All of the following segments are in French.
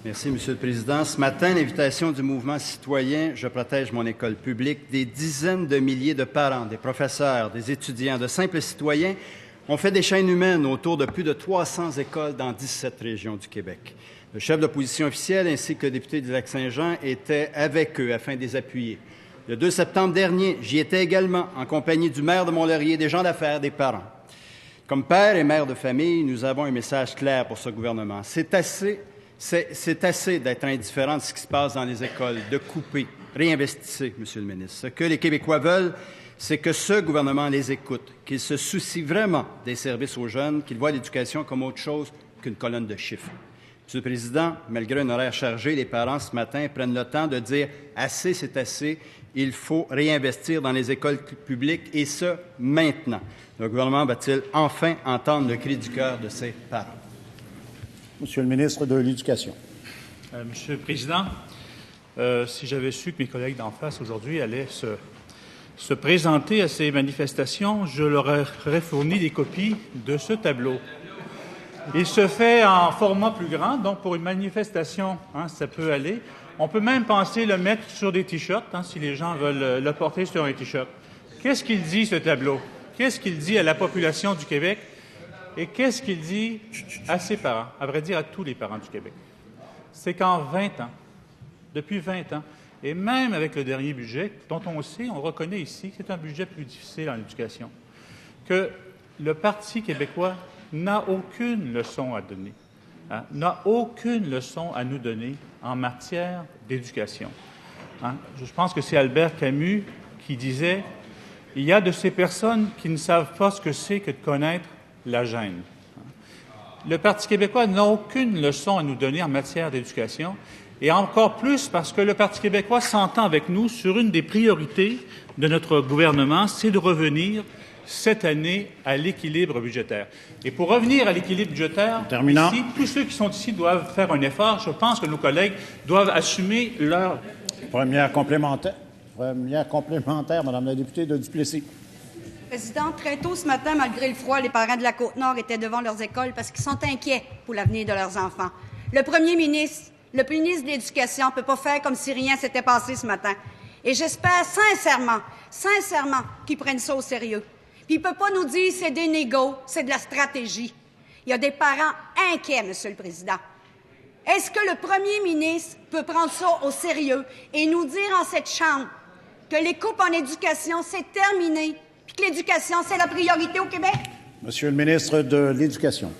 Merci, M. le Président. Ce matin, l'invitation du mouvement citoyen « Je protège mon école publique », des dizaines de milliers de parents, des professeurs, des étudiants, de simples citoyens ont fait des chaînes humaines autour de plus de 300 écoles dans 17 régions du Québec. Le chef d'opposition officielle ainsi que le député du Lac-Saint-Jean étaient avec eux afin de les appuyer. Le 2 septembre dernier, j'y étais également en compagnie du maire de Mont-Laurier, des gens d'affaires, des parents. Comme père et mère de famille, nous avons un message clair pour ce gouvernement. C'est assez d'être indifférent de ce qui se passe dans les écoles, de couper. Réinvestissez, M. le ministre. Ce que les Québécois veulent, c'est que ce gouvernement les écoute, qu'il se soucie vraiment des services aux jeunes, qu'il voit l'éducation comme autre chose qu'une colonne de chiffres. Monsieur le Président, malgré un horaire chargé, les parents ce matin prennent le temps de dire « assez, c'est assez ». Il faut réinvestir dans les écoles publiques et ce, maintenant. Le gouvernement va-t-il enfin entendre le cri du cœur de ses parents? Monsieur le ministre de l'Éducation. Monsieur le Président, si j'avais su que mes collègues d'en face aujourd'hui allaient se présenter à ces manifestations, je leur aurais fourni des copies de ce tableau. Il se fait en format plus grand, donc pour une manifestation, ça peut aller. On peut même penser le mettre sur des T-shirts, si les gens veulent le porter sur un T-shirt. Qu'est-ce qu'il dit, ce tableau? Qu'est-ce qu'il dit à la population du Québec? Et qu'est-ce qu'il dit à ses parents, à vrai dire à tous les parents du Québec? C'est qu'en 20 ans, depuis 20 ans, et même avec le dernier budget, dont on sait, on reconnaît ici que c'est un budget plus difficile en éducation, que le Parti québécois n'a aucune leçon à donner, n'a aucune leçon à nous donner en matière d'éducation. Je pense que c'est Albert Camus qui disait « Il y a de ces personnes qui ne savent pas ce que c'est que de connaître la gêne. » Le Parti québécois n'a aucune leçon à nous donner en matière d'éducation, et encore plus parce que le Parti québécois s'entend avec nous sur une des priorités de notre gouvernement, c'est de revenir cette année à l'équilibre budgétaire. Et pour revenir à l'équilibre budgétaire, ici, tous ceux qui sont ici doivent faire un effort. Je pense que nos collègues doivent assumer leur... Première complémentaire, Madame la députée de Duplessis. Président, très tôt ce matin, malgré le froid, les parents de la Côte-Nord étaient devant leurs écoles parce qu'ils sont inquiets pour l'avenir de leurs enfants. Le premier ministre de l'Éducation ne peut pas faire comme si rien s'était passé ce matin. Et j'espère sincèrement qu'ils prennent ça au sérieux. Puis il ne peut pas nous dire c'est des négos, c'est de la stratégie. Il y a des parents inquiets, Monsieur le Président. Est-ce que le premier ministre peut prendre ça au sérieux et nous dire en cette Chambre que les coupes en éducation, c'est terminé, puis que l'éducation, c'est la priorité au Québec? Monsieur le ministre de l'Éducation.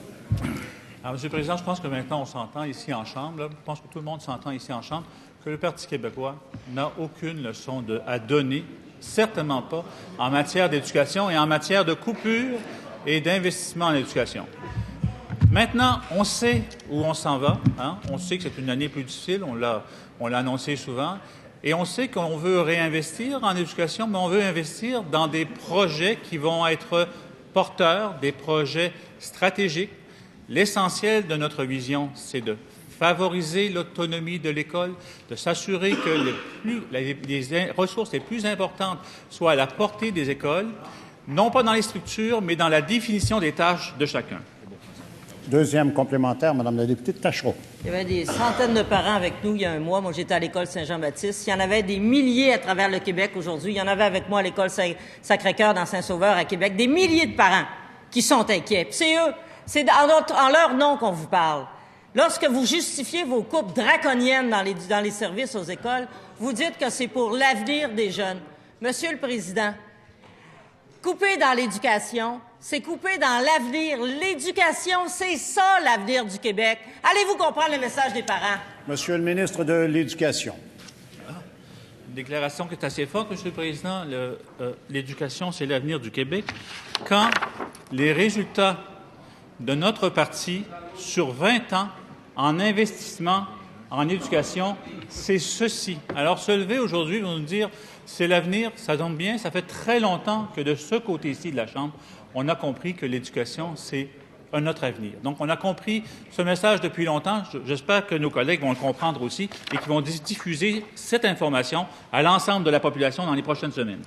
Alors, Monsieur le Président, je pense que maintenant on s'entend ici en Chambre, je pense que tout le monde s'entend ici en Chambre, que le Parti québécois n'a aucune leçon à donner, certainement pas, en matière d'éducation et en matière de coupure et d'investissement en éducation. Maintenant, on sait où on s'en va. On sait que c'est une année plus difficile, on l'a annoncé souvent, et on sait qu'on veut réinvestir en éducation, mais on veut investir dans des projets qui vont être porteurs, des projets stratégiques. L'essentiel de notre vision, c'est de favoriser l'autonomie de l'école, de s'assurer que les ressources les plus importantes soient à la portée des écoles, non pas dans les structures, mais dans la définition des tâches de chacun. Deuxième complémentaire, Madame la députée de Tachereau. Il y avait des centaines de parents avec nous il y a un mois. Moi, j'étais à l'école Saint-Jean-Baptiste. Il y en avait des milliers à travers le Québec aujourd'hui. Il y en avait avec moi à l'école Sacré-Cœur dans Saint-Sauveur à Québec. Des milliers de parents qui sont inquiets. Puis c'est eux, c'est en leur nom qu'on vous parle. Lorsque vous justifiez vos coupes draconiennes dans les services aux écoles, vous dites que c'est pour l'avenir des jeunes. Monsieur le Président, couper dans l'éducation, c'est couper dans l'avenir. L'éducation, c'est ça l'avenir du Québec. Allez-vous comprendre le message des parents? Monsieur le ministre de l'Éducation. Une déclaration qui est assez forte, Monsieur le Président. L'éducation, c'est l'avenir du Québec. Quand les résultats de notre parti sur 20 ans en investissement en éducation, c'est ceci. Alors, se lever aujourd'hui pour nous dire c'est l'avenir, ça tombe bien, ça fait très longtemps que de ce côté-ci de la Chambre, on a compris que l'éducation, c'est notre avenir. Donc, on a compris ce message depuis longtemps. J'espère que nos collègues vont le comprendre aussi et qu'ils vont diffuser cette information à l'ensemble de la population dans les prochaines semaines.